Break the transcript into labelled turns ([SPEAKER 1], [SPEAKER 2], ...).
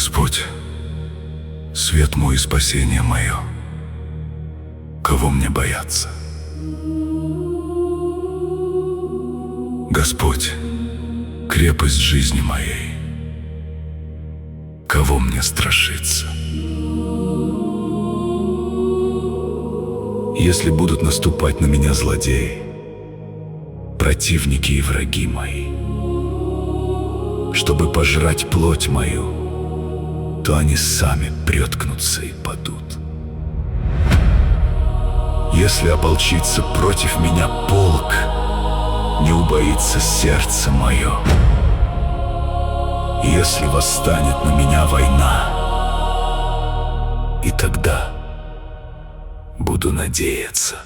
[SPEAKER 1] Господь, свет мой и спасение мое, кого мне бояться? Господь, крепость жизни моей, кого мне страшиться? Если будут наступать на меня злодеи, противники и враги мои, чтобы пожрать плоть мою, то они сами преткнутся и падут. Если ополчится против меня полк, не убоится сердце мое. Если восстанет на меня война, и тогда буду надеяться.